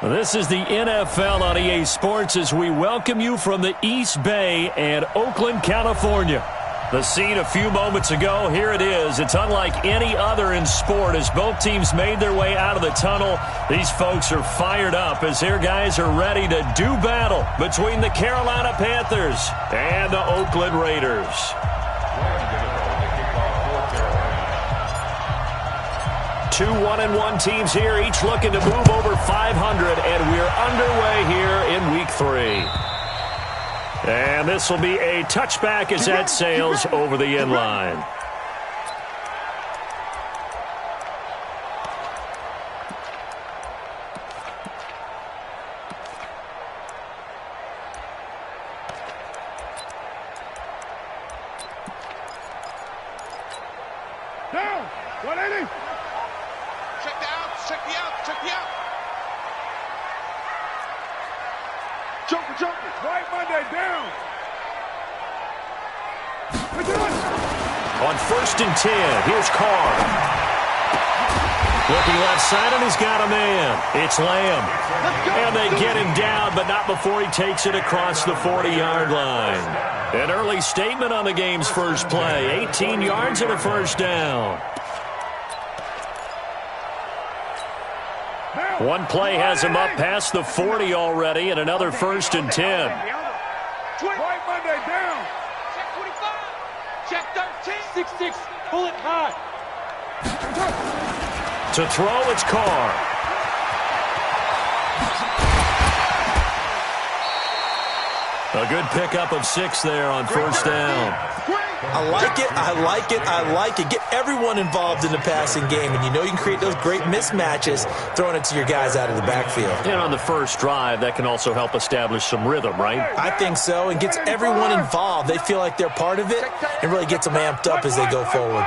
This is the NFL on EA Sports as we welcome you from the East Bay and Oakland, California. The scene a few moments ago, here it is. It's unlike any other in sport as both teams made their way out of the tunnel. These folks are fired up as their guys are ready to do battle between the Carolina Panthers and the Oakland Raiders. Two 1-1 teams here, each looking to move over 500, and we're underway here in Week 3. And this will be a touchback as that sails over the end line. Down, 180. Check the outs, check the outs, check the outs. Jumper, right Monday, down. On 1st and 10, here's Carr. Looking left side, and he's got a man. It's Lamb. And they get him down, but not before he takes it across the 40-yard line. An early statement on the game's first play. 18 yards and a first down. One play has him up past the 40 already, and another 1st and 10. Right Monday, down. Check 25. Check 13. 6-6. Pull it high. To throw, it's Carr. A good pickup of 6 there on 1st down. I like it, I like it, I like it. Get everyone involved in the passing game, and you know you can create those great mismatches throwing it to your guys out of the backfield. And on the first drive, that can also help establish some rhythm, right? I think so, and gets everyone involved. They feel like they're part of it, and really gets them amped up as they go forward.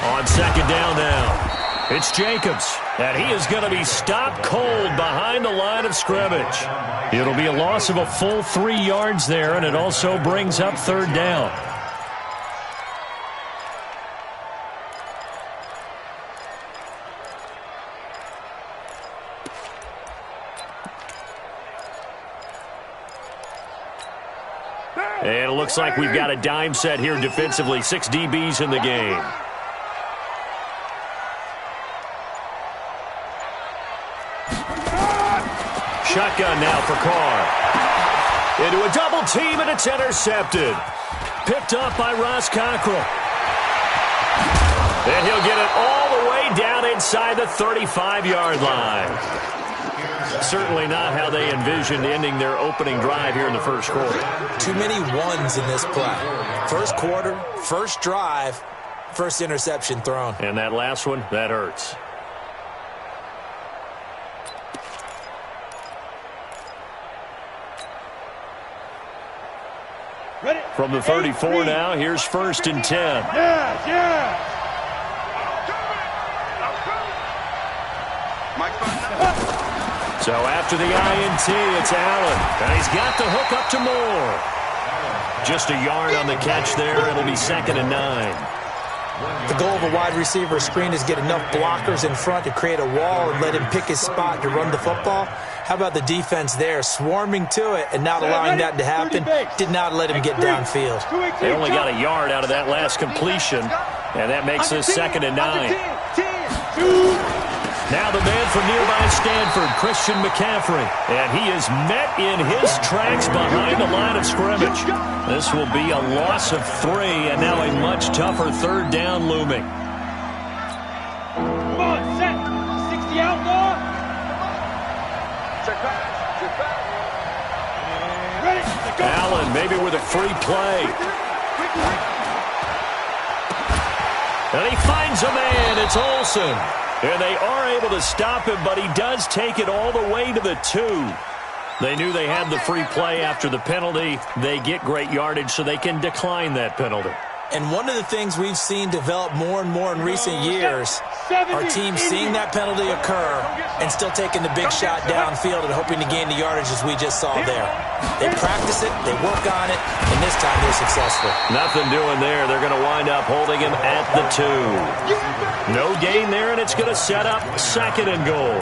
On 2nd down now, it's Jacobs, and he is going to be stopped cold behind the line of scrimmage. It'll be a loss of a full 3 yards there, and it also brings up 3rd down. And it looks like we've got a dime set here defensively. 6 DBs in the game. Shotgun now for Carr. Into a double team, and it's intercepted. Picked up by Ross Cockrell. And he'll get it all the way down inside the 35-yard line. Certainly not how they envisioned ending their opening drive here in the first quarter. Too many ones in this play. First quarter, first drive, first interception thrown. And that last one, that hurts. From the 34 now, here's 1st and 10. Yeah. So after the INT, it's Allen. And he's got the hook up to Moore. Just a yard on the catch there. It'll be 2nd and 9. The goal of a wide receiver screen is get enough blockers in front to create a wall and let him pick his spot to run the football. How about the defense there, swarming to it and not allowing that to happen? Did not let him get downfield. They only got a yard out of that last completion, and that makes this 2nd and 9. Now the man from nearby Stanford, Christian McCaffrey, and he is met in his tracks behind the line of scrimmage. This will be a loss of 3, and now a much tougher 3rd down looming. Come on, set. 60 outlaw. Check back. Ready. Go. Allen maybe with a free play. And he finds a man. It's Olsen. And they are able to stop him, but he does take it all the way to the 2. They knew they had the free play after the penalty. They get great yardage, so they can decline that penalty. And one of the things we've seen develop more and more in recent years, our team seeing that penalty occur and still taking the big shot downfield and hoping to gain the yardage as we just saw there. They practice it, they work on it, and this time they're successful. Nothing doing there. They're going to wind up holding him at the 2. No gain there, and it's going to set up 2nd and goal.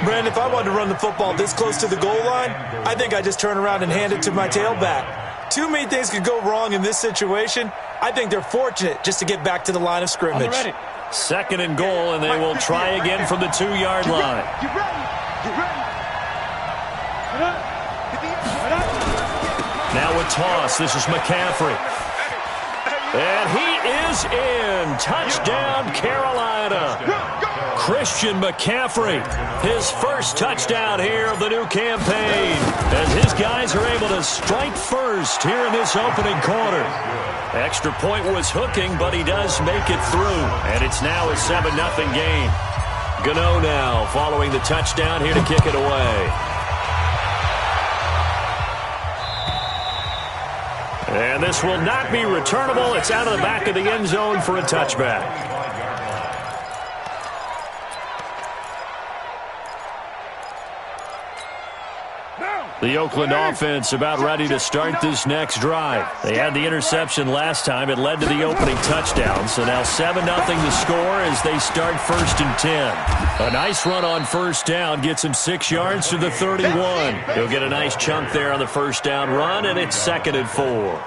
Brandon, if I wanted to run the football this close to the goal line, I think I just turn around and hand it to my tailback. Too many things could go wrong in this situation. I think they're fortunate just to get back to the line of scrimmage. 2nd and goal, and they will try again from the 2-yard line. Now a toss. This is McCaffrey. And he is in. Touchdown, Carolina. Christian McCaffrey, his first touchdown here of the new campaign, as his guys are able to strike first here in this opening quarter. Extra point was hooking, but he does make it through, and it's now a 7-0 game. Gano now following the touchdown here to kick it away. And this will not be returnable. It's out of the back of the end zone for a touchback. The Oakland offense about ready to start this next drive. They had the interception last time. It led to the opening touchdown. So now 7-0 the score as they start 1st and 10. A nice run on first down gets him 6 yards to the 31. He'll get a nice chunk there on the first down run, and it's 2nd and 4. All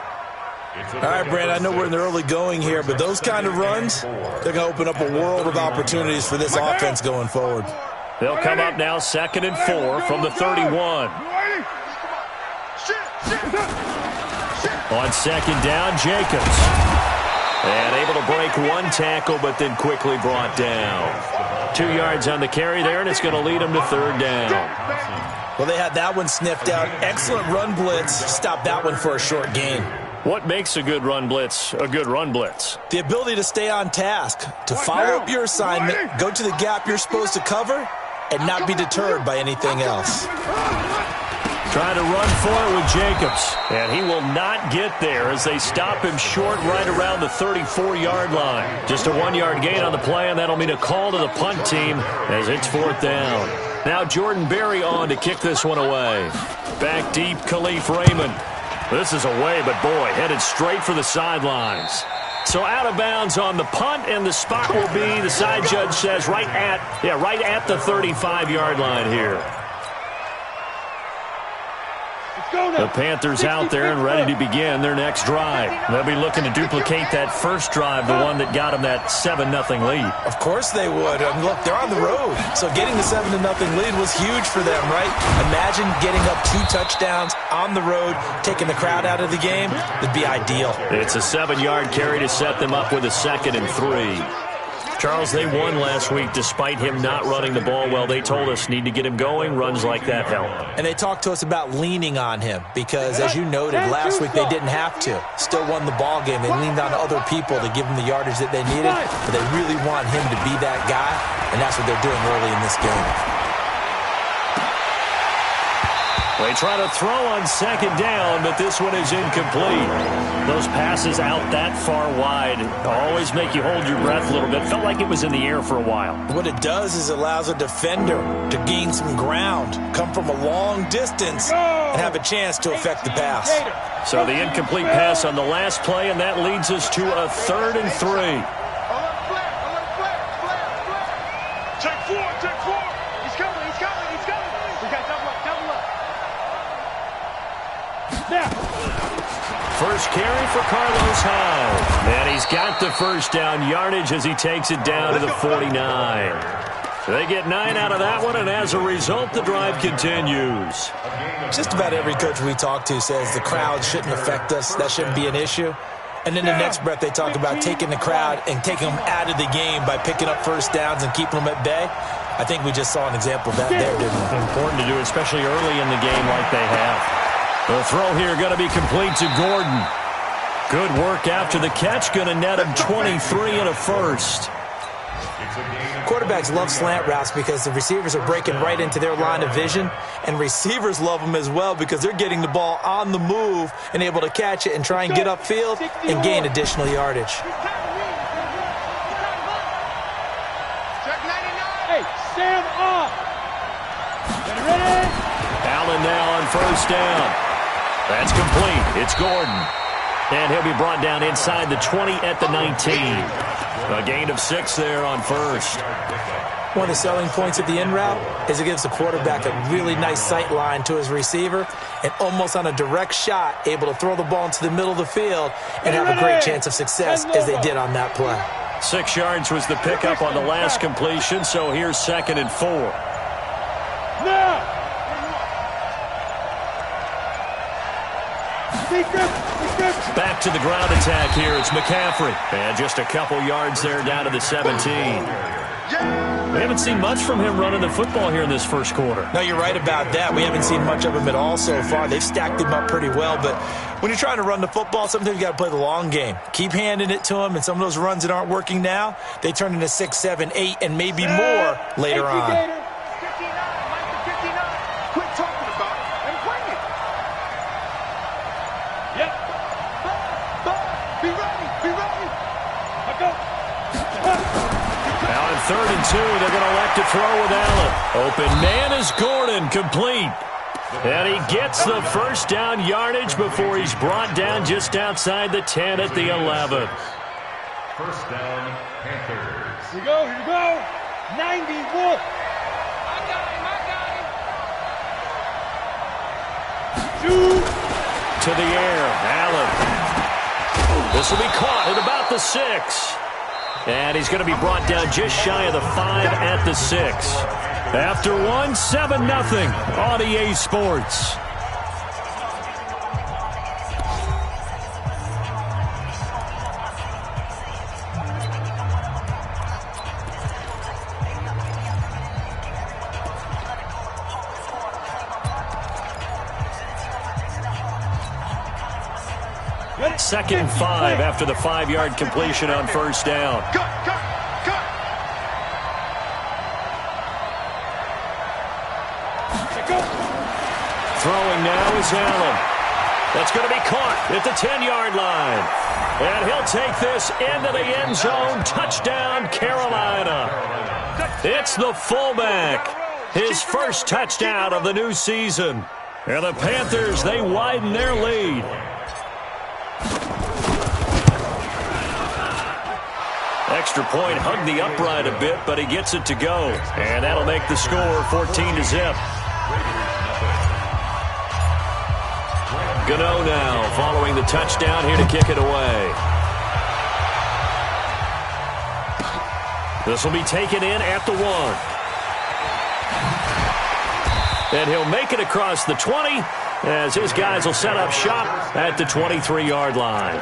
right, Brad, I know we're in the early going here, but those kind of runs, they're going to open up a world of opportunities for this offense going forward. They'll come up now 2nd and 4 from the 31. On 2nd down, Jacobs. And able to break one tackle, but then quickly brought down. 2 yards on the carry there, and it's going to lead them to 3rd down. Well, they had that one sniffed out. Excellent run blitz. Stop that one for a short gain. What makes a good run blitz a good run blitz? The ability to stay on task, to follow up your assignment, go to the gap you're supposed to cover, and not be deterred by anything else. Trying to run for it with Jacobs. And he will not get there as they stop him short right around the 34-yard line. Just a 1-yard gain on the play, and that'll mean a call to the punt team as it's 4th down. Now Jordan Berry on to kick this one away. Back deep, Khalif Raymond. This is away, but boy, headed straight for the sidelines. So out of bounds on the punt, and the spot will be, the side judge says, right at the 35-yard line here. The Panthers out there and ready to begin their next drive. They'll be looking to duplicate that first drive, the one that got them that 7-0 lead. Of course they would. I mean, look, they're on the road. So getting the 7-0 lead was huge for them, right? Imagine getting up 2 touchdowns on the road, taking the crowd out of the game. It'd be ideal. It's a 7-yard carry to set them up with a 2nd and 3. Charles, they won last week despite him not running the ball well. They told us need to get him going. Runs like that help. And they talked to us about leaning on him because, as you noted, last week they didn't have to. Still won the ball game. They leaned on other people to give them the yardage that they needed, but they really want him to be that guy, and that's what they're doing early in this game. They try to throw on 2nd down, but this one is incomplete. Those passes out that far wide always make you hold your breath a little bit. Felt like it was in the air for a while. What it does is it allows a defender to gain some ground, come from a long distance, and have a chance to affect the pass. So the incomplete pass on the last play, and that leads us to a 3rd and 3. Check 4. He's coming. We got double up. Now. First carry for Carlos Hyde. And he's got the first down yardage as he takes it down to the 49. They get 9 out of that one, and as a result, the drive continues. Just about every coach we talk to says the crowd shouldn't affect us. That shouldn't be an issue. And in the next breath, they talk about taking the crowd and taking them out of the game by picking up first downs and keeping them at bay. I think we just saw an example of that there, didn't we? Important to do, especially early in the game like they have. The throw here going to be complete to Gordon. Good work after the catch. Going to net him 23 and a first. Quarterbacks love slant routes because the receivers are breaking right into their line of vision, and receivers love them as well because they're getting the ball on the move and able to catch it and try and get upfield and gain additional yardage. Hey, stand up. Ready? Allen now on first down. That's complete. It's Gordon. And he'll be brought down inside the 20 at the 19. A gain of 6 there on first. One of the selling points of the in route is it gives the quarterback a really nice sight line to his receiver and almost on a direct shot able to throw the ball into the middle of the field and have a great chance of success as they did on that play. 6 yards was the pickup on the last completion, so here's 2nd and 4. Now. Back to the ground attack here. It's McCaffrey. And just a couple yards there down to the 17. We haven't seen much from him running the football here in this first quarter. No, you're right about that. We haven't seen much of him at all so far. They've stacked him up pretty well, but when you're trying to run the football, sometimes you got to play the long game. Keep handing it to him, and some of those runs that aren't working now, they turn into 6, 7, 8, and maybe more later on. Now in 3rd and 2, they're going to elect to throw with Allen. Open man is Gordon, complete. And he gets the first down yardage before he's brought down just outside the 10 at the 11. First down, Panthers. Here we go, here we go. 90 Wolf. I got him. Shoot. To the air, Allen. This will be caught at about the 6. And he's going to be brought down just shy of the 5 at the 6. After one, 7-0 on EA Sports. Second and 5 after the 5-yard completion on first down. Throwing now is Allen. That's going to be caught at the 10-yard line. And he'll take this into the end zone. Touchdown, Carolina. It's the fullback. His first touchdown of the new season. And the Panthers, they widen their lead. Extra point hugged the upright a bit, but he gets it to go. And that'll make the score 14-0. Gano now following the touchdown here to kick it away. This will be taken in at the 1. And he'll make it across the 20 as his guys will set up shop at the 23-yard line.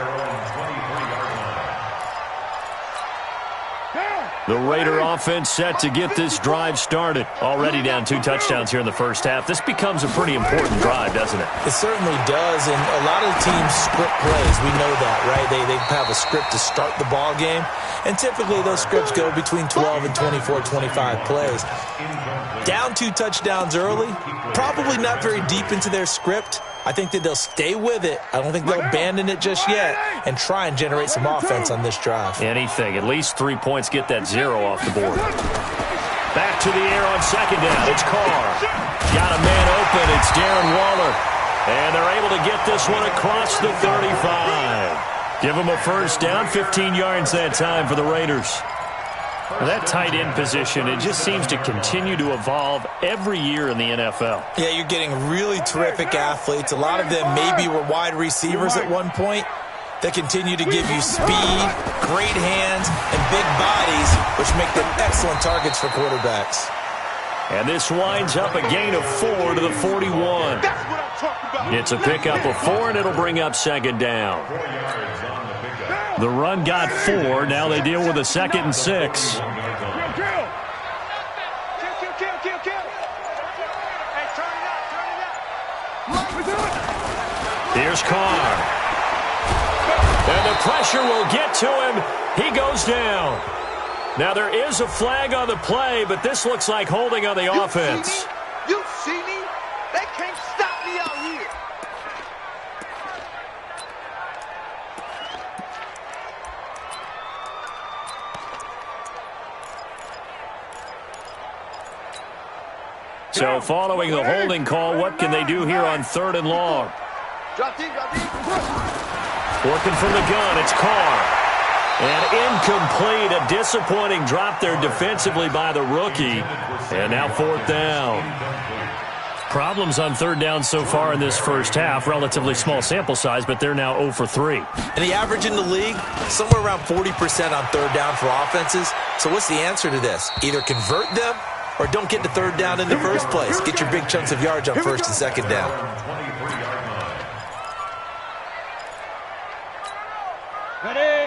The Raider offense set to get this drive started. Already down 2 touchdowns here in the first half. This becomes a pretty important drive, doesn't it? It certainly does, and a lot of the teams script plays. We know that, right? They have a script to start the ball game, and typically those scripts go between 12 and 24, 25 plays. Down 2 touchdowns early, probably not very deep into their script. I think that they'll stay with it. I don't think they'll abandon it just yet and try and generate some offense on this drive. Anything. At least 3 points get that 0 off the board. Back to the air on second down. It's Carr. Got a man open. It's Darren Waller. And they're able to get this one across the 35. Give them a first down. 15 yards that time for the Raiders. That tight end position, it just seems to continue to evolve every year in the NFL. Yeah, you're getting really terrific athletes. A lot of them maybe were wide receivers at one point that continue to give you speed, great hands, and big bodies, which make them excellent targets for quarterbacks. And this winds up a gain of 4 to the 41. It's a pickup of 4, and it'll bring up second down. The run got 4. Now they deal with a 2nd and 6. Here's Carr. And the pressure will get to him. He goes down. Now, there is a flag on the play, but this looks like holding on the offense. You see me? They can't stop me out here. So following the holding call, what can they do here on 3rd and long? Drop deep, drop deep. Working from the gun, it's Carr. And incomplete, a disappointing drop there defensively by the rookie. And now 4th down. Problems on 3rd down so far in this first half. Relatively small sample size, but they're now 0 for 3. And the average in the league, somewhere around 40% on 3rd down for offenses. So what's the answer to this? Either convert them or don't get to 3rd down in the first place. Get your big chunks of yards on 1st and 2nd down.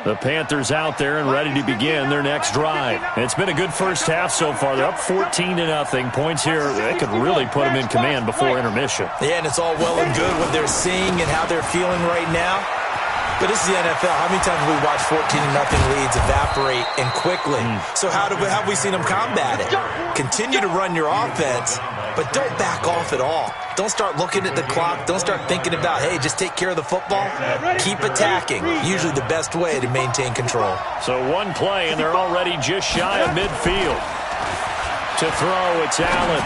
The Panthers out there and ready to begin their next drive. It's been a good first half so far. They're up 14-0. Points here, they could really put them in command before intermission. Yeah, and it's all well and good what they're seeing and how they're feeling right now. But this is the NFL. How many times have we watched 14-0 leads evaporate and quickly? So how have we seen them combat it? Continue to run your offense, but don't back off at all. Don't start looking at the clock. Don't start thinking about, hey, just take care of the football. Keep attacking. Usually the best way to maintain control. So one play, and they're already just shy of midfield. To throw, it's Allen.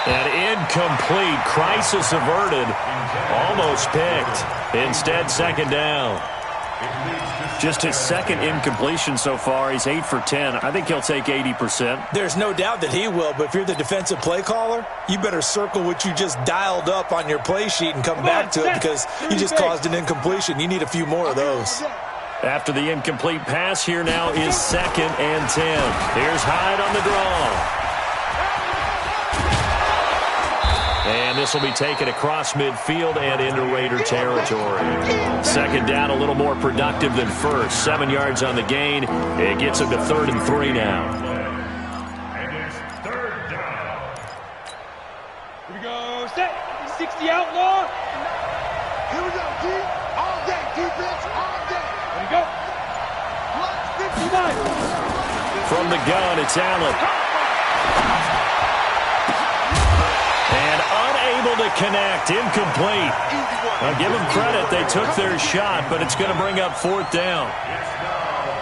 And incomplete. Crisis averted. Almost picked. Instead, 2nd down. Just his 2nd incompletion so far. He's 8 for 10. I think he'll take 80%. There's no doubt that he will, but if you're the defensive play caller, you better circle what you just dialed up on your play sheet and come back to it because you just caused an incompletion. You need a few more of those. After the incomplete pass, here now is 2nd and 10. Here's Hyde on the draw. And this will be taken across midfield and into Raider territory. 2nd down, a little more productive than first. 7 yards on the gain. It gets him to 3rd and 3 now. And it's 3rd down. Here we go. Set. 60 outlaw. Here we go, D. All day, defense, all day. There we go. Block 59. From the gun, it's Allen. And unable to connect. Incomplete. Now, give them credit. They took their shot, but it's going to bring up 4th down.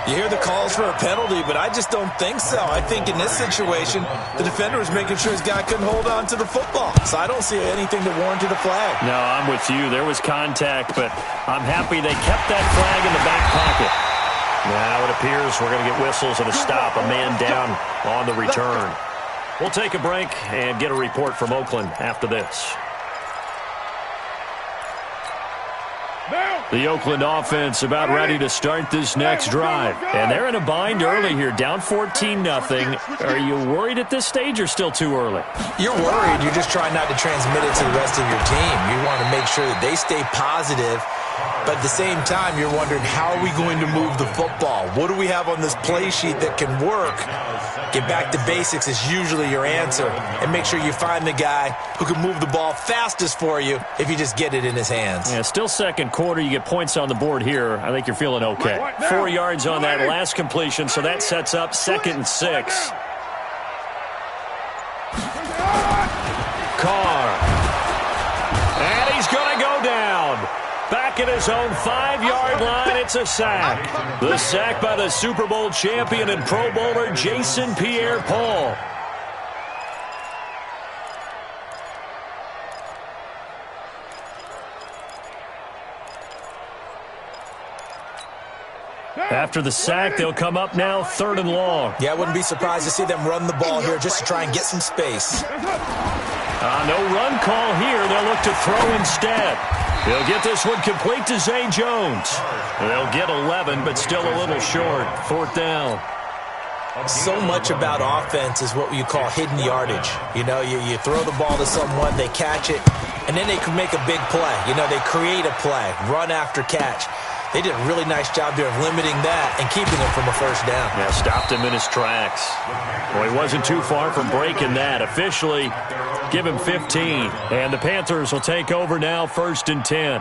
You hear the calls for a penalty, but I just don't think so. I think in this situation, the defender was making sure his guy couldn't hold on to the football. So I don't see anything that warranted a flag. No, I'm with you. There was contact, but I'm happy they kept that flag in the back pocket. Now it appears we're going to get whistles and a stop. A man down on the return. We'll take a break and get a report from Oakland after this. The Oakland offense about ready to start this next drive. And they're in a bind early here, down 14-0. Are you worried at this stage or still too early? You're worried. You're just trying not to transmit it to the rest of your team. You want to make sure that they stay positive. But at the same time, you're wondering, how are we going to move the football? What do we have on this play sheet that can work? Get back to basics is usually your answer. And make sure you find the guy who can move the ball fastest for you if you just get it in his hands. Yeah, still 2nd quarter. You get points on the board here. I think you're feeling okay. 4 yards on that last completion, so that sets up 2nd and 6. Carr. And he's going to go down. Back at his own 5-yard line, it's a sack. The sack by the Super Bowl champion and Pro Bowler Jason Pierre-Paul. After the sack, they'll come up now 3rd and long. Yeah, I wouldn't be surprised to see them run the ball here just to try and get some space. No run call here. They'll look to throw instead. They'll get this one complete to Zay Jones. They'll get 11, but still a little short. 4th down. So much about offense is what you call hidden yardage. You know, you throw the ball to someone, they catch it, and then they can make a big play. You know, they create a play, run after catch. They did a really nice job there of limiting that and keeping him from a 1st down. Yeah, stopped him in his tracks. Well, he wasn't too far from breaking that. Officially, give him 15. And the Panthers will take over now, 1st and 10.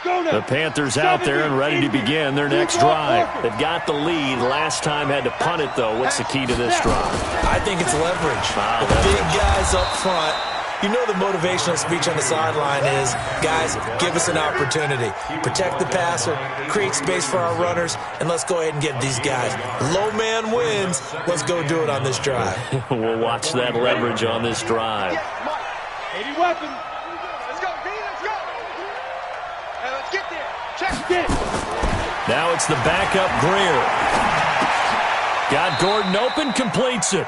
The Panthers out there and ready to begin their next drive. They've got the lead. Last time had to punt it, though. What's the key to this drive? I think it's leverage. The big guys up front. You know the motivational speech on the sideline is, guys, give us an opportunity. Protect the passer, create space for our runners, and let's go ahead and get these guys. Low man wins. Let's go do it on this drive. We'll watch that leverage on this drive. 80 weapons. Let's go, B, let's go. Hey, let's get there. Check it. Now it's the backup Greer. Got Gordon open, completes it.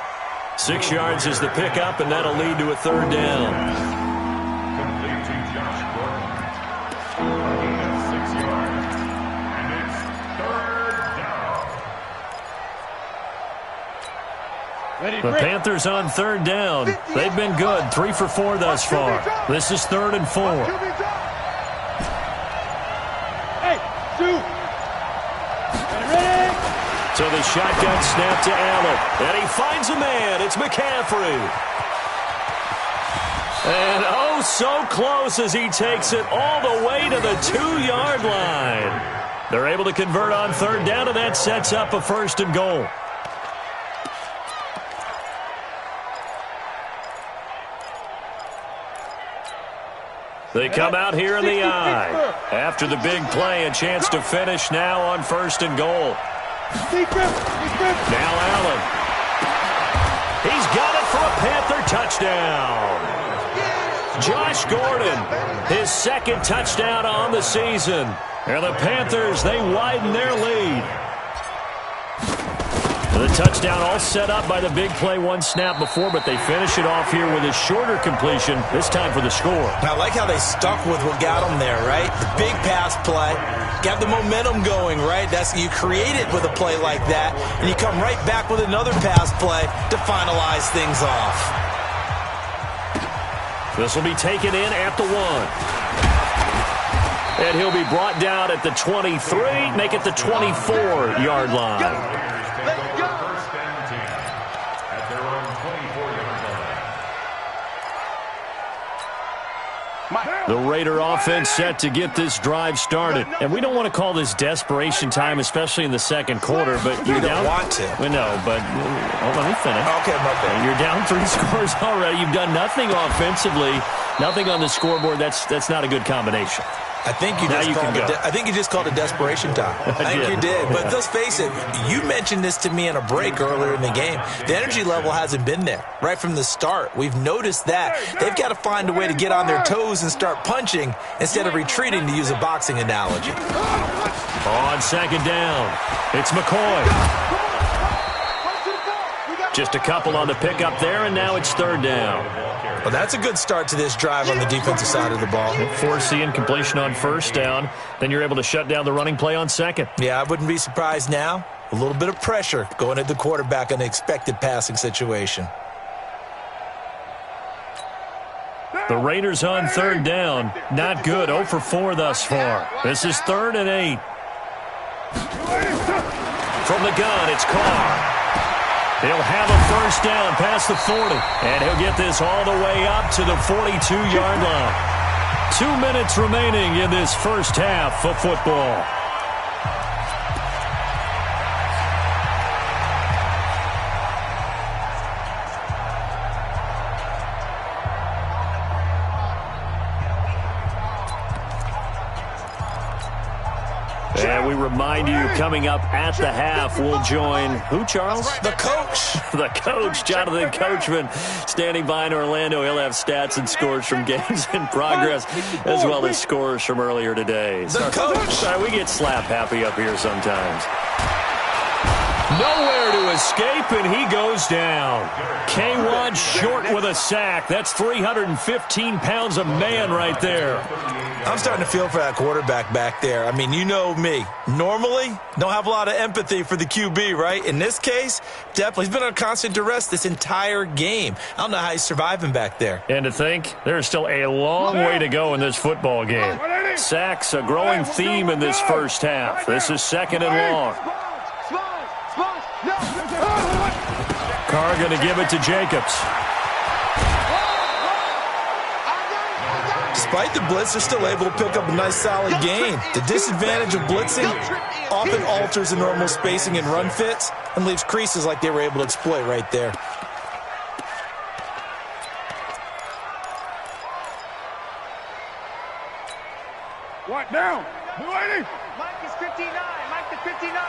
6 yards is the pickup, and that'll lead to a third down. Complete to Josh Gordon. A gain of 6 yards. And it's third down. Ready, The Panthers on third down. They've been good, 3 for 4 thus far. This is 3rd and 4. Hey, 2. Ready. So the shotgun snap to Allen. And he finds a man. It's McCaffrey. And oh, so close as he takes it all the way to the 2-yard line. They're able to convert on third down, and that sets up a 1st and goal. They come out here in the eye. After the big play, a chance to finish now on 1st and goal. Now Allen. He's got it for a Panther touchdown. Josh Gordon, his 2nd touchdown on the season. And the Panthers, they widen their lead. The touchdown all set up by the big play, 1 snap before, but they finish it off here with a shorter completion, this time for the score. I like how they stuck with what got them there, right? The big pass play. Got the momentum going, right? You create it with a play like that, and you come right back with another pass play to finalize things off. This will be taken in at the 1. And he'll be brought down at the 23, make it the 24-yard line. First and 10 at their own 24-yard line. The Raider offense set to get this drive started. And we don't want to call this desperation time, especially in the 2nd quarter. But You you're don't down. want to. We know, but let me finish. Okay, my bad. You're down 3 scores already. You've done nothing offensively, nothing on the scoreboard. That's not a good combination. I think you just called it desperation time. I think you did. But let's face it, you mentioned this to me in a break earlier in the game. The energy level hasn't been there right from the start. We've noticed that. They've got to find a way to get on their toes and start punching instead of retreating, to use a boxing analogy. On 2nd down, it's McCoy. Just a couple on the pickup there, and now it's 3rd down. Well, that's a good start to this drive on the defensive side of the ball. Force the incompletion on 1st down. Then you're able to shut down the running play on 2nd. Yeah, I wouldn't be surprised now. A little bit of pressure going at the quarterback in an expected passing situation. The Raiders on 3rd down. Not good. 0 for 4 thus far. This is 3rd and 8. From the gun, it's Carr. He'll have a 1st down past the 40. And he'll get this all the way up to the 42-yard line. 2 minutes remaining in this first half of football. And we remind you, coming up at the half, we'll join who, Charles? The coach. The coach, Jonathan Coachman, standing by in Orlando. He'll have stats and scores from games in progress, as well as scores from earlier today. The coach. Sorry, we get slap happy up here sometimes. Nowhere to escape, and he goes down. K1 short with a sack. That's 315 pounds of man right there. I'm starting to feel for that quarterback back there. I mean, you know me. Normally, don't have a lot of empathy for the QB, right? In this case, definitely. He's been on constant duress this entire game. I don't know how he's surviving back there. And to think, there's still a long way to go in this football game. Sacks, a growing theme in this first half. This is 2nd and long. Carr going to give it to Jacobs. Despite the blitz, they're still able to pick up a nice solid gain. The disadvantage of blitzing often alters the normal spacing and run fits and leaves creases like they were able to exploit right there. What now? Lady! Mike is 59. Mike the 59.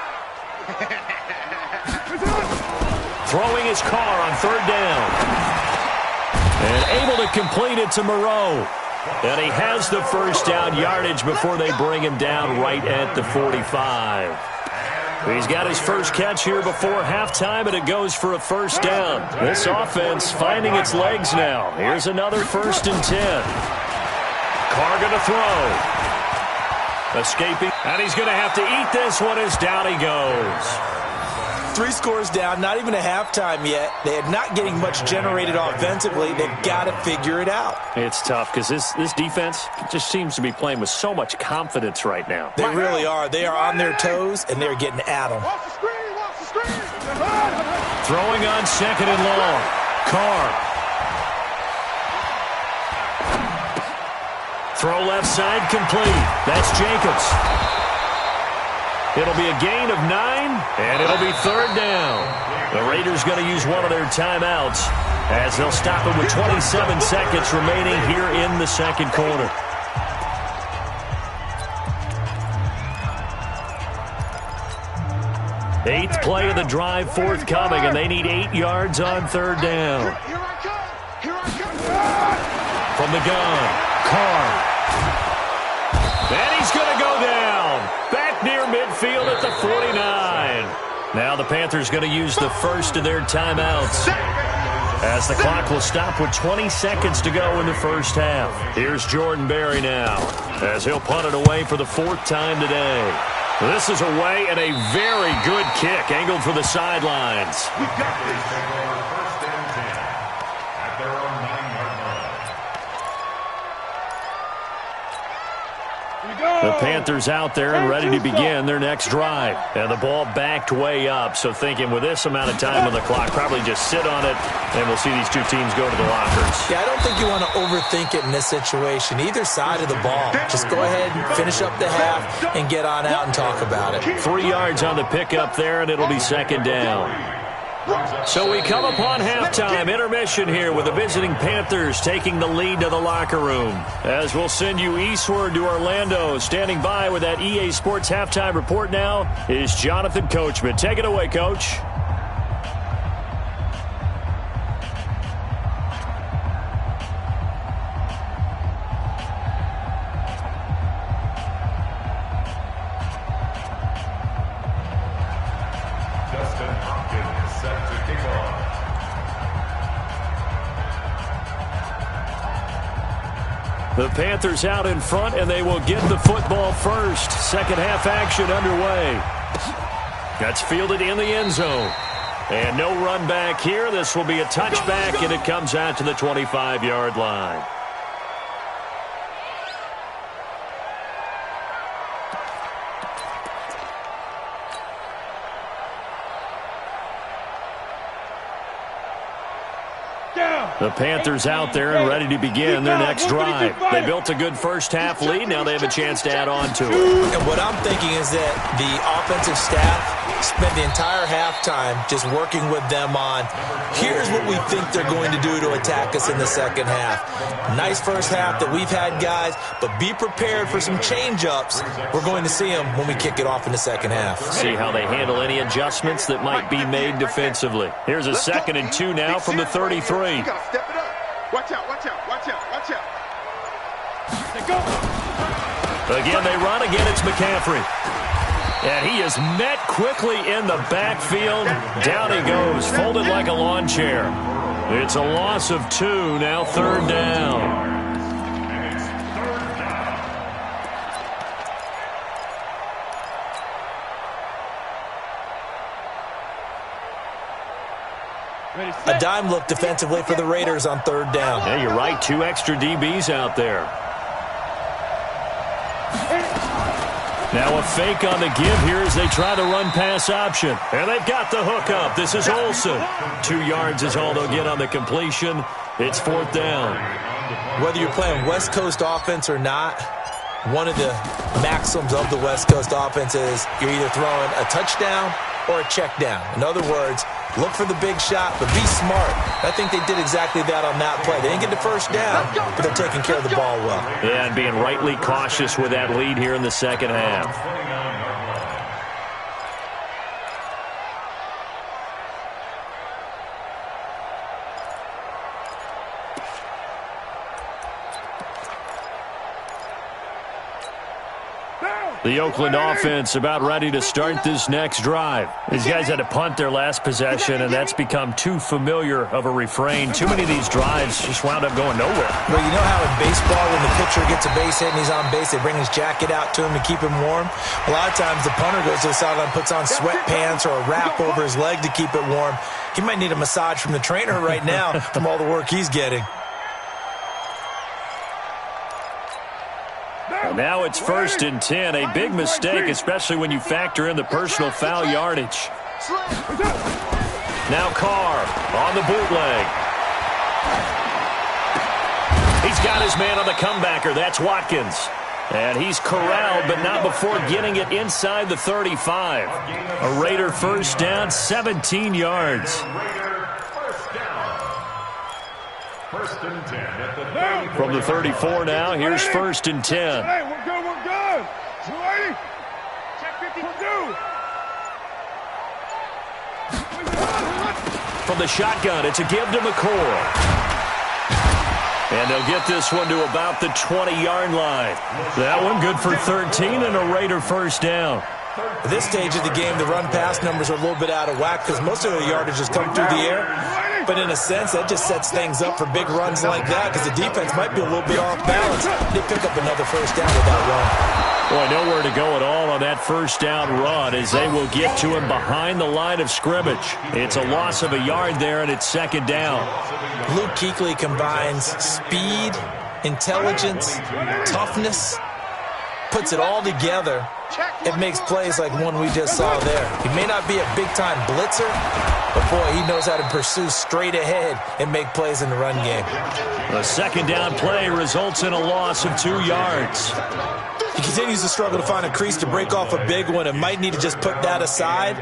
Throwing his car on third down. And able to complete it to Moreau. And he has the first down yardage before they bring him down right at the 45. He's got his first catch here before halftime, and it goes for a first down. This offense finding its legs now. Here's another 1st and 10. Carr going to throw. Escaping, and he's going to have to eat this one as down he goes. 3 scores down, not even a halftime yet. They are not getting much generated offensively. They've got to figure it out. It's tough because this defense just seems to be playing with so much confidence right now. They really are. They are on their toes, and they're getting at them. Watch the screen! Watch the screen! Throwing on 2nd and long. Carr. Throw left side complete. That's Jacobs. It'll be a gain of 9, and it'll be 3rd down. The Raiders going to use one of their timeouts as they'll stop it with 27 seconds remaining here in the second quarter. Eighth play of the drive forthcoming, and they need 8 yards on 3rd down. Here I come! Here I come! From the gun, Carr. And he's going to go down. Back near midfield at the 49. Now the Panthers going to use the first of their timeouts as the clock will stop with 20 seconds to go in the first half. Here's Jordan Berry now as he'll punt it away for the 4th time today. This is away and a very good kick angled for the sidelines. We got this. Take over 1st and 10 at their own 9-yard line. The Panthers out there and ready to begin their next drive. And the ball backed way up, so thinking with this amount of time on the clock, probably just sit on it, and we'll see these two teams go to the lockers. Yeah, I don't think you want to overthink it in this situation. Either side of the ball. Just go ahead and finish up the half and get on out and talk about it. 3 yards on the pickup there, and it'll be 2nd down. So we come upon halftime intermission here with the visiting Panthers taking the lead to the locker room. As we'll send you eastward to Orlando. Standing by with that EA Sports halftime report now is Jonathan Coachman. Take it away, Coach. The Panthers out in front, and they will get the football first. Second half action underway. That's fielded in the end zone. And no run back here. This will be a touchback, and it comes out to the 25-yard line. The Panthers out there and ready to begin their next drive. They built a good first half lead. Now they have a chance to add on to it. And what I'm thinking is that the offensive staff spent the entire halftime just working with them on, here's what we think they're going to do to attack us in the second half. Nice first half that we've had, guys, but be prepared for some change-ups. We're going to see them when we kick it off in the second half. See how they handle any adjustments that might be made defensively. Here's a 2nd and 2 now from the 33. You gotta step it up. Watch out, watch out, watch out, watch out. They go. Again, they run. Again, it's McCaffrey. And he is met quickly in the backfield. Down he goes, folded like a lawn chair. It's a loss of 2, now 3rd down. A dime look defensively for the Raiders on 3rd down. Yeah, you're right. 2 extra DBs out there. Now a fake on the give here as they try to run pass option. And they've got the hook up. This is Olsen. 2 yards is all they'll get on the completion. It's 4th down. Whether you're playing West Coast offense or not, one of the maxims of the West Coast offense is you're either throwing a touchdown or a check down. In other words, look for the big shot, but be smart. I think they did exactly that on that play. They didn't get the first down, but they're taking care of the ball well. Yeah, and being rightly cautious with that lead here in the second half. The Oakland offense about ready to start this next drive. These guys had to punt their last possession, and that's become too familiar of a refrain. Too many of these drives just wound up going nowhere. Well, you know how in baseball when the pitcher gets a base hit and he's on base, they bring his jacket out to him to keep him warm? A lot of times the punter goes to the sideline, puts on sweatpants or a wrap over his leg to keep it warm. He might need a massage from the trainer right now from all the work he's getting. Now it's 1st and 10, a big mistake, especially when you factor in the personal foul yardage. Now Carr on the bootleg. He's got his man on the comebacker. That's Watkins. And he's corralled, but not before getting it inside the 35. A Raider first down, 17 yards. First and 10 at the 34. From the 34 now, here's 1st and 10. Hey, we're good, we're good. 280. Check 50. We're due. From the shotgun, it's a give to McCoy. And they'll get this one to about the 20-yard line. That one good for 13 and a Raider first down. At this stage of the game, the run-pass numbers are a little bit out of whack because most of the yardage has come through the air. But in a sense, that just sets things up for big runs like that because the defense might be a little bit off balance. They pick up another first down with that run. Boy, nowhere to go at all on that first down run as they will get to him behind the line of scrimmage. It's a loss of a yard there, and it's 2nd down. Luke Kuechly combines speed, intelligence, toughness, puts it all together. It makes plays like one we just saw there. He may not be a big-time blitzer, but, boy, he knows how to pursue straight ahead and make plays in the run game. The 2nd down play results in a loss of 2 yards. He continues to struggle to find a crease to break off a big one and might need to just put that aside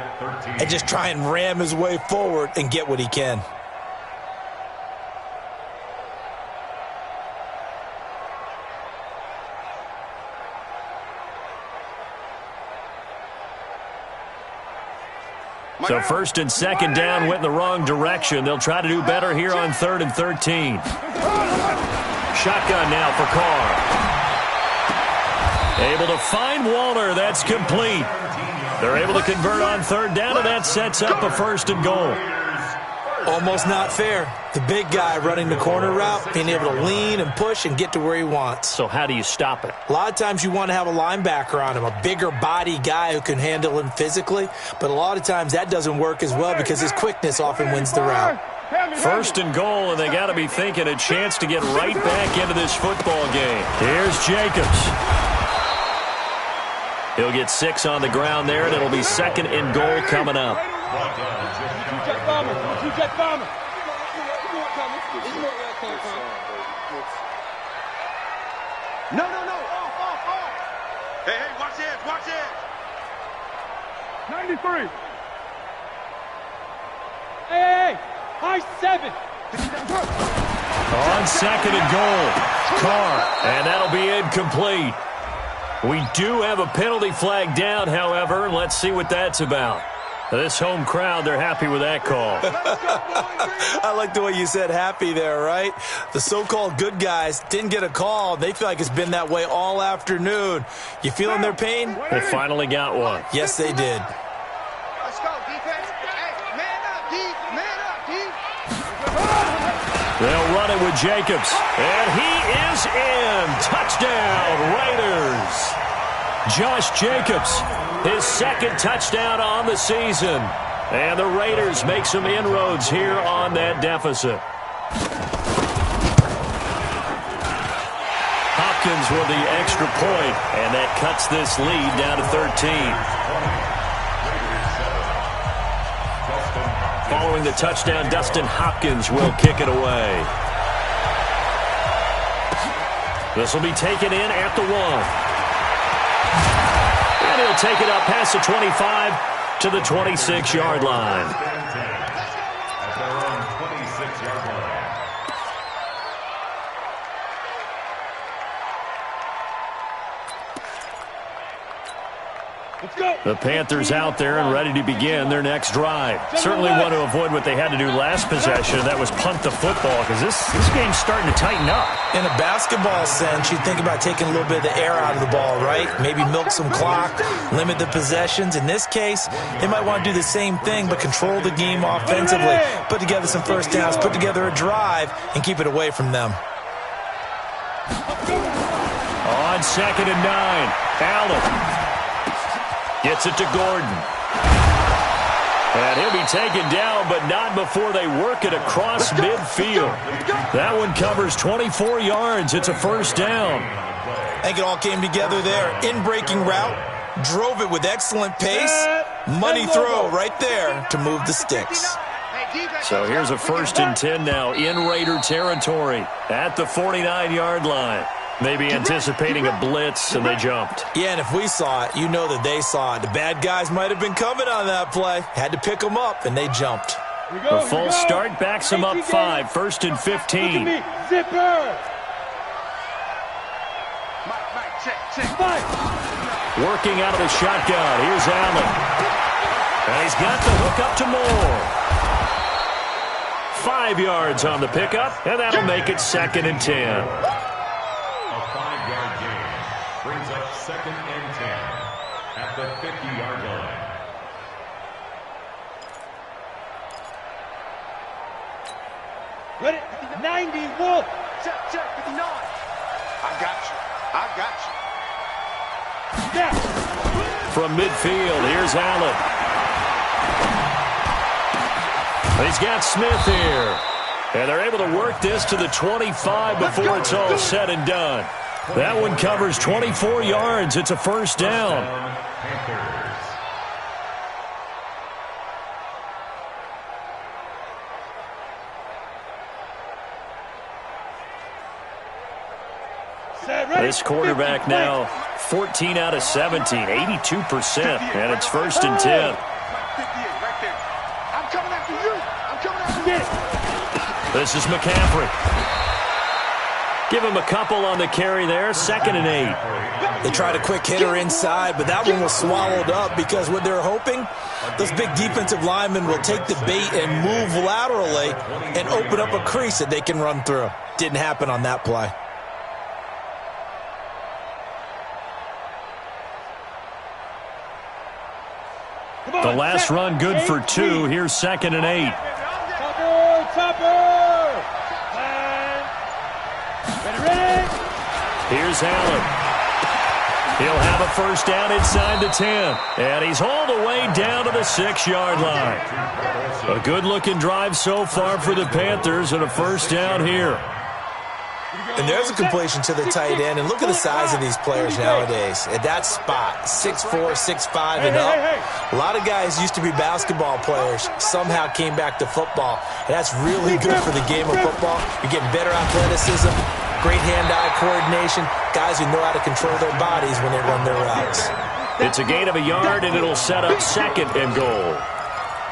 and just try and ram his way forward and get what he can. So 1st and 2nd down went in the wrong direction. They'll try to do better here on 3rd and 13. Shotgun now for Carr. Able to find Walter. That's complete. They're able to convert on 3rd down, and that sets up a 1st and goal. Almost not fair. The big guy running the corner route, being able to lean and push and get to where he wants. So how do you stop it? A lot of times you want to have a linebacker on him, a bigger body guy who can handle him physically, but a lot of times that doesn't work as well because his quickness often wins the route. 1st and goal, and they got to be thinking a chance to get right back into this football game. Here's Jacobs. He'll get 6 on the ground there, and it'll be 2nd and goal coming up. Two-jet bomber. Two-jet bomber. No. Off. Hey, watch it. 93. Hey. High 7. On 2nd and goal, Carr, and that'll be incomplete. We do have a penalty flag down, however, and let's see what that's about. This home crowd, they're happy with that call. I like the way you said happy there, right? The so-called good guys didn't get a call. They feel like it's been that way all afternoon. You feeling their pain? They finally got one. Yes, they did. Let's go, defense. Hey, man up, D. They'll run it with Jacobs. And he is in. Touchdown, Raiders. Josh Jacobs, his 2nd touchdown on the season. And the Raiders make some inroads here on that deficit. Hopkins with the extra point, and that cuts this lead down to 13. Following the touchdown, Dustin Hopkins will kick it away. This will be taken in at the 1. And he'll take it up past the 25 to the 26-yard line. At their own 26-yard line. The Panthers out there and ready to begin their next drive. Certainly want to avoid what they had to do last possession, and that was punt the football, because this game's starting to tighten up. In a basketball sense, you think about taking a little bit of the air out of the ball, right? Maybe milk some clock, limit the possessions. In this case, they might want to do the same thing, but control the game offensively. Put together some first downs, put together a drive, and keep it away from them. On 2nd and 9, Allen gets it to Gordon. And he'll be taken down, but not before they work it across midfield. That one covers 24 yards. It's a first down. I think it all came together there. In-breaking route, drove it with excellent pace. Money throw right there to move the sticks. So here's a 1st and 10 now in Raider territory at the 49-yard line. Maybe anticipating a blitz, and they jumped. Yeah, and if we saw it, you know that they saw it. The bad guys might have been coming on that play. Had to pick them up, and they jumped. The false start backs them up 5, 1st and 15. Zipper. Working out of the shotgun. Here's Allen. And he's got the hook up to Moore. 5 yards on the pickup, and that'll make it 2nd and 10. Brings up 2nd and 10 at the 50-yard line. Ready? 90, Wolf. Check, 59. I got you. Snap. From midfield, here's Allen. He's got Smith here. And they're able to work this to the 25 before it's all said and done. That one covers 24 yards. It's a first down. Panthers. This quarterback now 14 out of 17, 82%, and it's 1st and 10. I'm coming after you. I'm coming after you. This is McCaffrey. Give him a couple on the carry there, 2nd and 8. They tried a quick hitter inside, but that one was swallowed up because what they're hoping, those big defensive linemen will take the bait and move laterally and open up a crease that they can run through. Didn't happen on that play. The last run good for 2. Here's 2nd and 8. Topper. Ready. Here's Allen. He'll have a first down inside the 10. And he's hauled away down to the 6-yard line. A good-looking drive so far for the Panthers and a first down here. And there's a completion to the tight end. And look at the size of these players nowadays. At that spot, 6'4", 6'5", and up. A lot of guys used to be basketball players. Somehow came back to football. And that's really good for the game of football. You're getting better athleticism, great hand-eye coordination, guys who know how to control their bodies when they run their routes. It's a gain of a yard, and it'll set up 2nd and goal.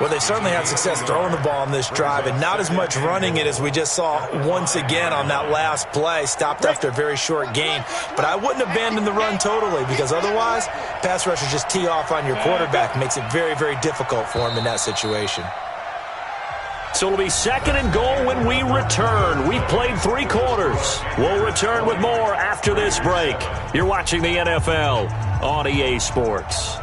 Well, they certainly had success throwing the ball on this drive, and not as much running it as we just saw once again on that last play. Stopped after a very short gain. But I wouldn't abandon the run totally, because otherwise, pass rushers just tee off on your quarterback. Makes it very, very difficult for him in that situation. So it'll be 2nd and goal when we return. We've played 3 quarters. We'll return with more after this break. You're watching the NFL on EA Sports.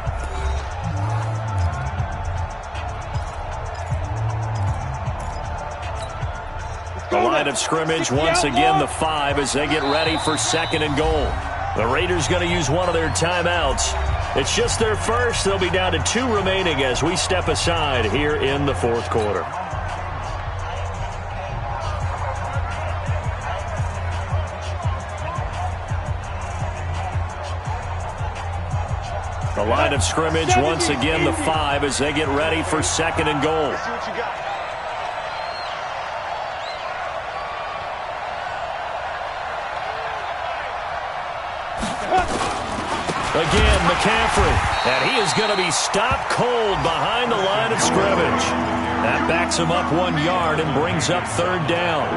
The line of scrimmage, once again, the 5 as they get ready for 2nd and goal. The Raiders going to use one of their timeouts. It's just their first. They'll be down to 2 remaining as we step aside here in the 4th quarter. The line of scrimmage, once again, the 5 as they get ready for 2nd and goal. Let's see what you got. Again, McCaffrey. And he is going to be stopped cold behind the line of scrimmage. That backs him up 1 yard and brings up third down.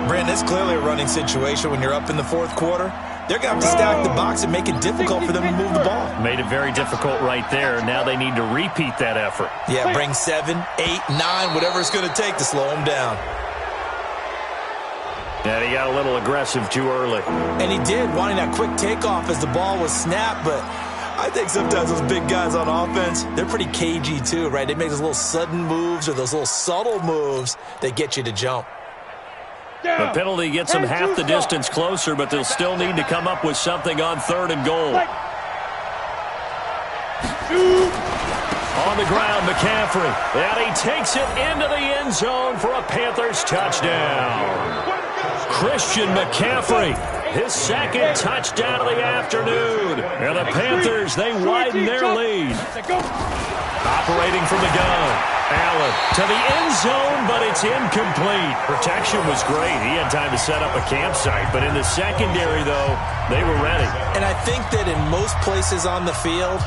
Brandon, it's clearly a running situation when you're up in the fourth quarter. They're going to have to stack the box and make it difficult for them to move the ball. Made it very difficult right there. Now they need to repeat that effort. Yeah, bring 7, 8, 9, whatever it's going to take to slow them down. And he got a little aggressive too early. And he did, wanting that quick takeoff as the ball was snapped. But I think sometimes those big guys on offense, they're pretty cagey too, right? They make those little sudden moves or those little subtle moves that get you to jump. The penalty gets them half the distance closer, but they'll still need to come up with something on third and goal. On the ground, McCaffrey. And he takes it into the end zone for a Panthers touchdown. Christian McCaffrey, his second touchdown of the afternoon. And the Panthers, they widen their lead. Operating from the gun. Allen to the end zone, but it's incomplete. Protection was great. He had time to set up a campsite, but in the secondary, though, they were ready. And I think that in most places on the field,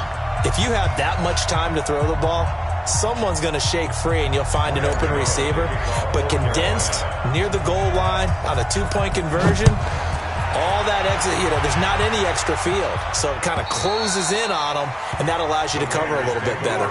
if you have that much time to throw the ball, someone's going to shake free and you'll find an open receiver. But condensed near the goal line on a two-point conversion, all that exit, there's not any extra field. So it kind of closes in on them, and that allows you to cover a little bit better.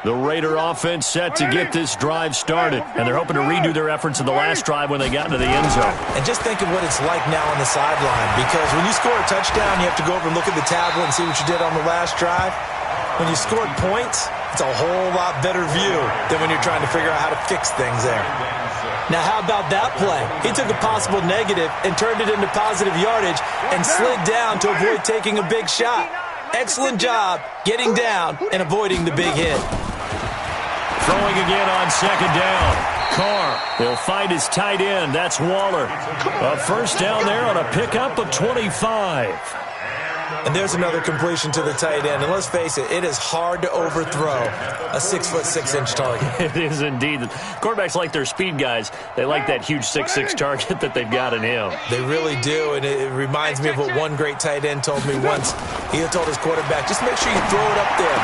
The Raider offense set to get this drive started, and they're hoping to redo their efforts in the last drive when they got into the end zone. And just think of what it's like now on the sideline, because when you score a touchdown, you have to go over and look at the tablet and see what you did on the last drive. When you scored points, it's a whole lot better view than when you're trying to figure out how to fix things there. Now, how about that play? He took a possible negative and turned it into positive yardage and slid down to avoid taking a big shot. Excellent job getting down and avoiding the big hit. Throwing again on second down. Carr will find his tight end. That's Waller. A first down there on a pickup of 25. And there's another completion to the tight end. And let's face it, it is hard to overthrow a 6'6" target. It is indeed. Quarterbacks like their speed guys. They like that huge 6'6" target that they've got in him. They really do, and it reminds me of what one great tight end told me once. He told his quarterback, just make sure you throw it up there.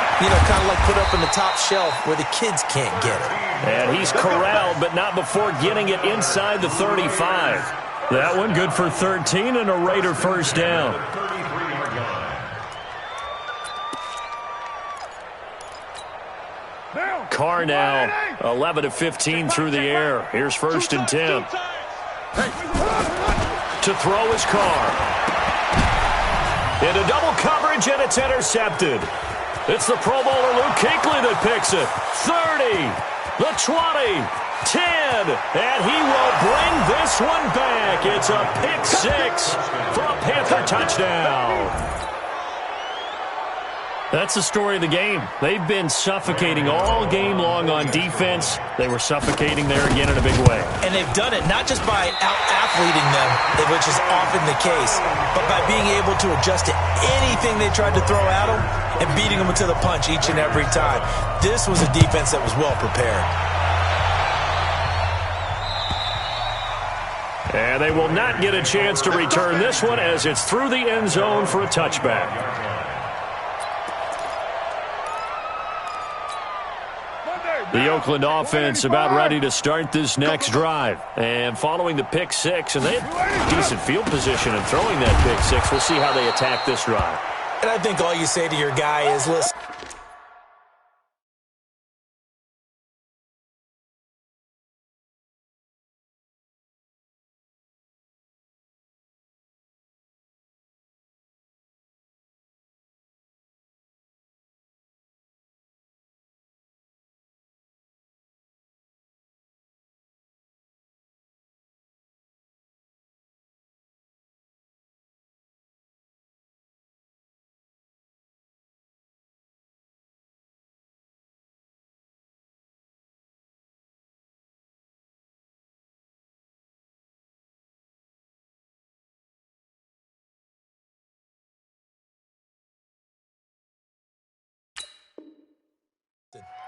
Kind of like put up on the top shelf where the kids can't get it. And he's corralled, but not before getting it inside the 35. That one good for 13 and a Raider first down. Carr now 11 of 15 through the air. Here's first and 10. To throw is Carr. Into double coverage, and it's intercepted. It's the Pro Bowler Luke Kuechly that picks it. 30, the 20, 10, and he will bring this one back. It's a pick six for a Panther touchdown. That's the story of the game. They've been suffocating all game long on defense. They were suffocating there again in a big way. And they've done it not just by out-athleting them, which is often the case, but by being able to adjust to anything they tried to throw at them and beating them to the punch each and every time. This was a defense that was well prepared. And they will not get a chance to return this one as it's through the end zone for a touchback. The Oakland offense about ready to start this next drive. And following the pick six, and they had decent field position in throwing that pick six. We'll see how they attack this drive. And I think all you say to your guy is, listen,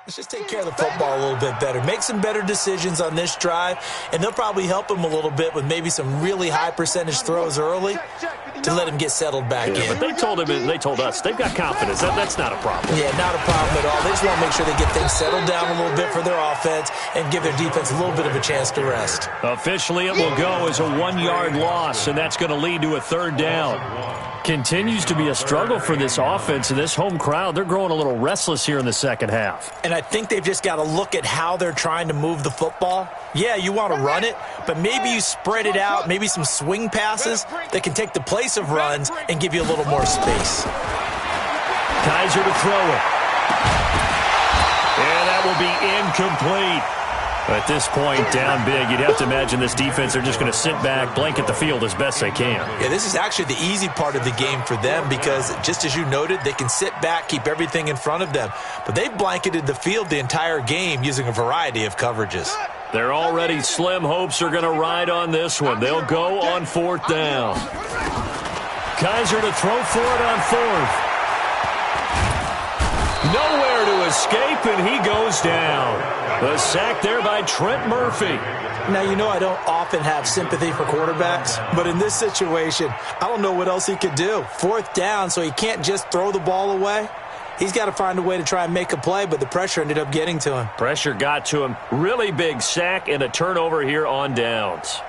Let's just take care of the football a little bit better. Make some better decisions on this drive, and they'll probably help him a little bit with maybe some really high percentage throws early to let him get settled back in. But they told us they've got confidence. That's not a problem. Yeah, not a problem at all. They just want to make sure they get things settled down a little bit for their offense and give their defense a little bit of a chance to rest. Officially, it will go as a 1-yard loss, and that's going to lead to a third down. Continues to be a struggle for this offense and this home crowd. They're growing a little restless here in the second half. And I think they've just got to look at how they're trying to move the football. Yeah, you want to run it, but maybe you spread it out, maybe some swing passes that can take the place of runs and give you a little more space. Kaiser to throw it. And that will be incomplete. At this point, down big, you'd have to imagine this defense are just going to sit back, blanket the field as best they can. Yeah, this is actually the easy part of the game for them because, just as you noted, they can sit back, keep everything in front of them. But they've blanketed the field the entire game using a variety of coverages. Their already slim hopes are going to ride on this one. They'll go on 4th down. Kaiser to throw for it on 4th. Nowhere to escape, and he goes down. The sack there by Trent Murphy. Now, you know I don't often have sympathy for quarterbacks, but in this situation, I don't know what else he could do. 4th down, so he can't just throw the ball away. He's got to find a way to try and make a play, but the pressure ended up getting to him. Pressure got to him. Really big sack and a turnover here on downs.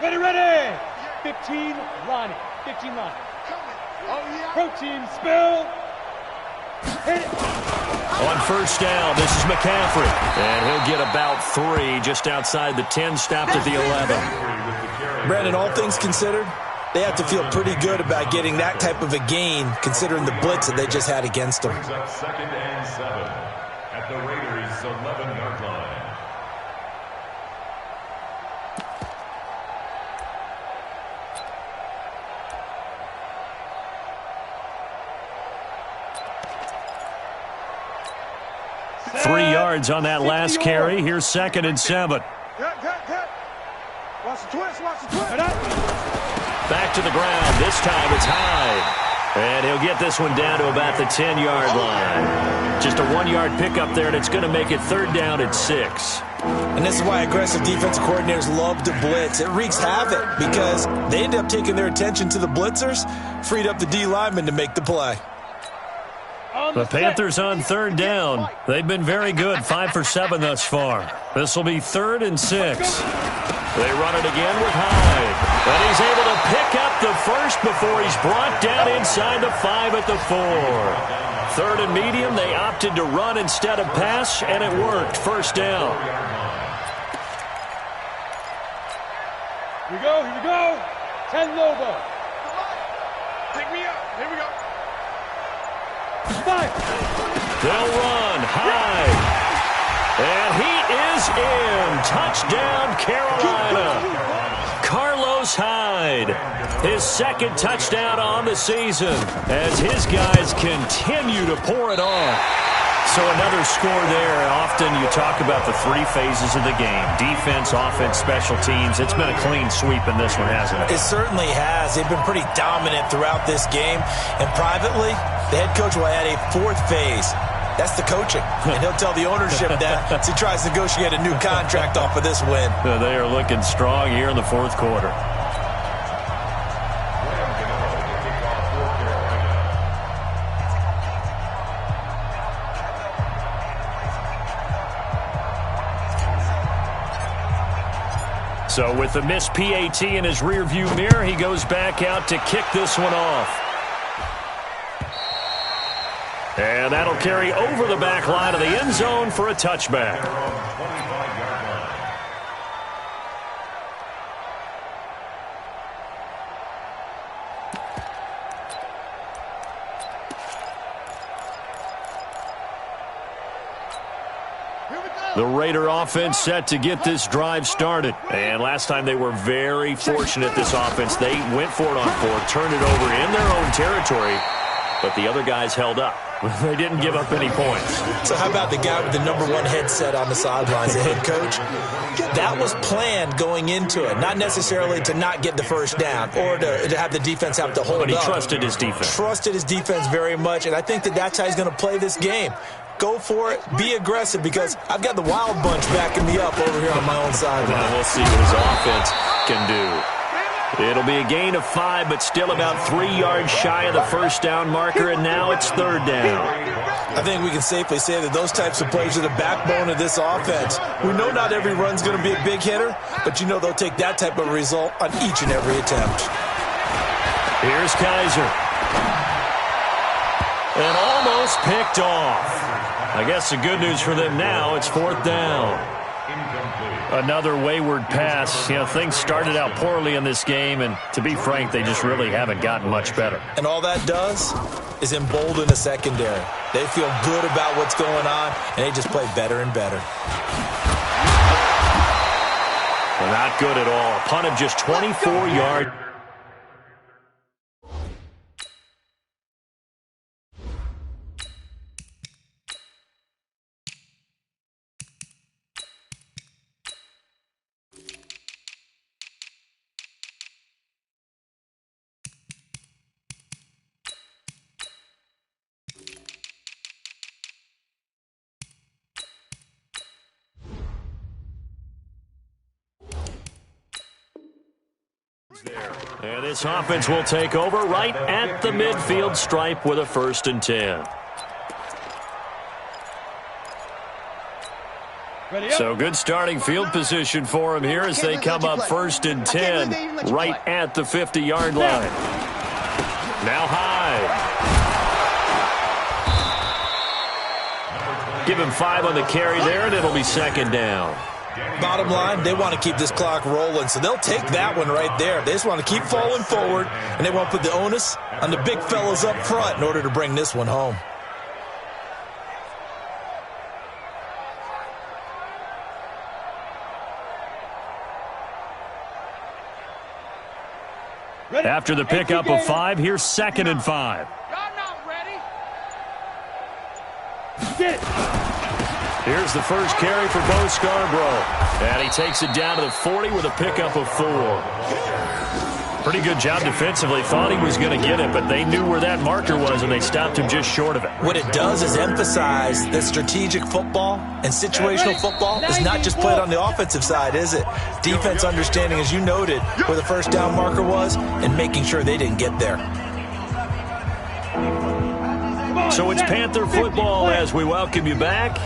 Ready. 15, Lonnie. 15, Lonnie. Protein spill. Hit it. On 1st down, this is McCaffrey. And he'll get about 3 just outside the 10, stopped at the 11. Brandon, all things considered, they have to feel pretty good about getting that type of a gain considering the blitz that they just had against them. 2nd and 7 at the Raiders' 11-yard line. Three yards on that last carry. Here's 2nd and 7. Watch the twist. Back to the ground. This time it's Hyde. And he'll get this one down to about the 10-yard line. Just a 1-yard pickup there, and it's going to make it 3rd down at 6. And this is why aggressive defensive coordinators love to blitz. It wreaks havoc because they end up taking their attention to the blitzers, freed up the D lineman to make the play. The Panthers on 3rd down. They've been very good, 5 for 7 thus far. This will be 3rd and 6. They run it again with Hyde. And he's able to pick up the first before he's brought down inside the 5 at the 4. 3rd and medium, they opted to run instead of pass, and it worked. 1st down. Here we go. 10 Lobo. Pick me up. Here we go. 5. They'll run. Hyde. And he is in. Touchdown, Carolina. Carlos Hyde. His 2nd touchdown on the season as his guys continue to pour it on. So another score there. Often you talk about the 3 phases of the game. Defense, offense, special teams. It's been a clean sweep in this one, hasn't it? It certainly has. They've been pretty dominant throughout this game. And privately, the head coach will add a 4th phase. That's the coaching. And he'll tell the ownership that as he tries to negotiate a new contract off of this win. They are looking strong here in the 4th quarter. So with the missed PAT in his rearview mirror, he goes back out to kick this one off. And that'll carry over the back line of the end zone for a touchback. The Raider offense set to get this drive started. And last time they were very fortunate, this offense. They went for it on 4th, turned it over in their own territory, but the other guys held up. They didn't give up any points. So how about the guy with the #1 headset on the sidelines, the head coach? That was planned going into it, not necessarily to not get the first down or to have the defense have to hold up. But he trusted his defense. Trusted his defense very much, and I think that's how he's going to play this game. Go for it. Be aggressive, because I've got the wild bunch backing me up over here on my own sideline. Now we'll see what his offense can do. It'll be a gain of 5, but still about 3 yards shy of the first down marker, and now it's 3rd down. I think we can safely say that those types of plays are the backbone of this offense. We know not every run's going to be a big hitter, but you know they'll take that type of result on each and every attempt. Here's Kaiser. And almost picked off. I guess the good news for them now, it's 4th down. Another wayward pass. You know, things started out poorly in this game, and to be frank, they just really haven't gotten much better. And all that does is embolden the secondary. They feel good about what's going on, and they just play better and better. Well, not good at all. A punt of just 24 yards. And this offense will take over right at the midfield stripe with a 1st and 10. So good starting field position for them here as they come up 1st and 10 right at the 50-yard line. Now Hyde. Give him 5 on the carry there, and it'll be 2nd down. Bottom line, they want to keep this clock rolling, so they'll take that one right there. They just want to keep falling forward, and they want to put the onus on the big fellas up front in order to bring this one home. After the pickup of 5, here's 2nd and 5. Y'all not ready? Get it. Here's the first carry for Bo Scarborough. And he takes it down to the 40 with a pickup of 4. Pretty good job defensively. Thought he was going to get it, but they knew where that marker was, and they stopped him just short of it. What it does is emphasize that strategic football and situational football is not just played on the offensive side, is it? Defense understanding, as you noted, where the first down marker was and making sure they didn't get there. So it's Panther football as we welcome you back.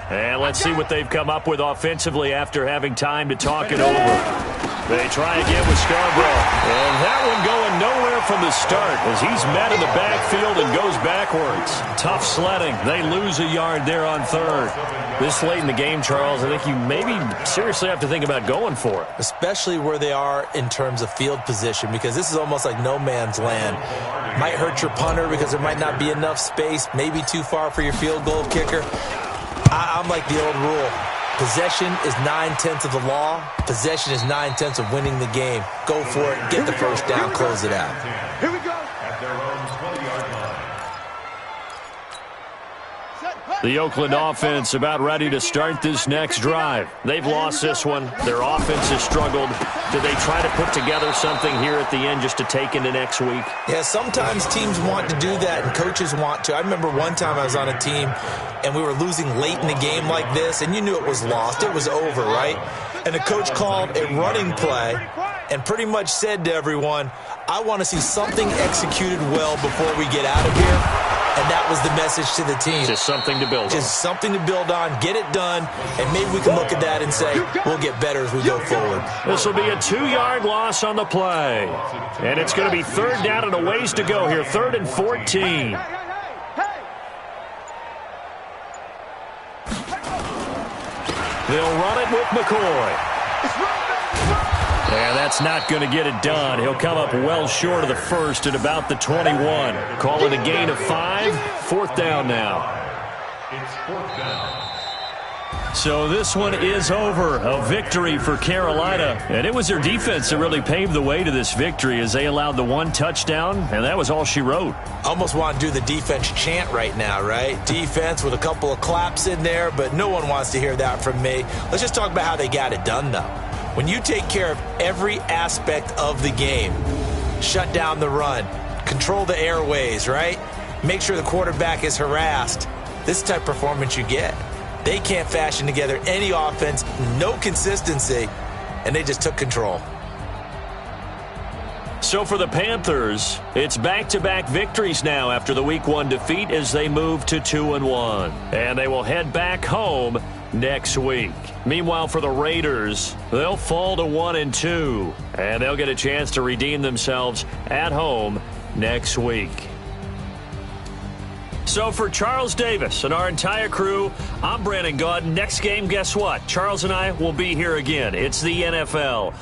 And let's see what they've come up with offensively after having time to talk it over. They try again with Scarborough. And that one going nowhere from the start as he's met in the backfield and goes backwards. Tough sledding. They lose a yard there on 3rd. This late in the game, Charles, I think you maybe seriously have to think about going for it. Especially where they are in terms of field position, because this is almost like no man's land. Might hurt your punter because there might not be enough space, maybe too far for your field goal kicker. I'm like the old rule. Possession is 9/10 of the law. Possession is 9/10 of winning the game. Go for it. Get the first down. Close it out. Here we go. At their own 20-yard line. The Oakland offense about ready to start this next drive. They've lost this one. Their offense has struggled. Do they try to put together something here at the end just to take into next week? Yeah, sometimes teams want to do that and coaches want to. I remember one time I was on a team and we were losing late in the game like this, and you knew it was lost. It was over, right? And the coach called a running play and pretty much said to everyone, I want to see something executed well before we get out of here. And that was the message to the team. Just something to build on. Just something to build on, get it done, and maybe we can look at that and say, we'll get better as we go forward. This will be a 2-yard loss on the play. And it's going to be 3rd down and a ways to go here. 3rd and 14. They'll run it with McCoy. And that's not going to get it done. He'll come up well short of the first at about the 21. Call it a gain of 5. 4th down now. It's 4th down. So this one is over. A victory for Carolina. And it was their defense that really paved the way to this victory as they allowed the one touchdown, and that was all she wrote. Almost want to do the defense chant right now, right? Defense with a couple of claps in there, but no one wants to hear that from me. Let's just talk about how they got it done, though. When you take care of every aspect of the game, shut down the run, control the airways, right? Make sure the quarterback is harassed. This type of performance you get. They can't fashion together any offense, no consistency, and they just took control. So for the Panthers, it's back-to-back victories now after the Week 1 defeat as they move to 2-1. And they will head back home next week. Meanwhile, for the Raiders, they'll fall to 1-2, and they'll get a chance to redeem themselves at home next week. So for Charles Davis and our entire crew, I'm Brandon Gaudin. Next game, guess what? Charles and I will be here again. It's the NFL.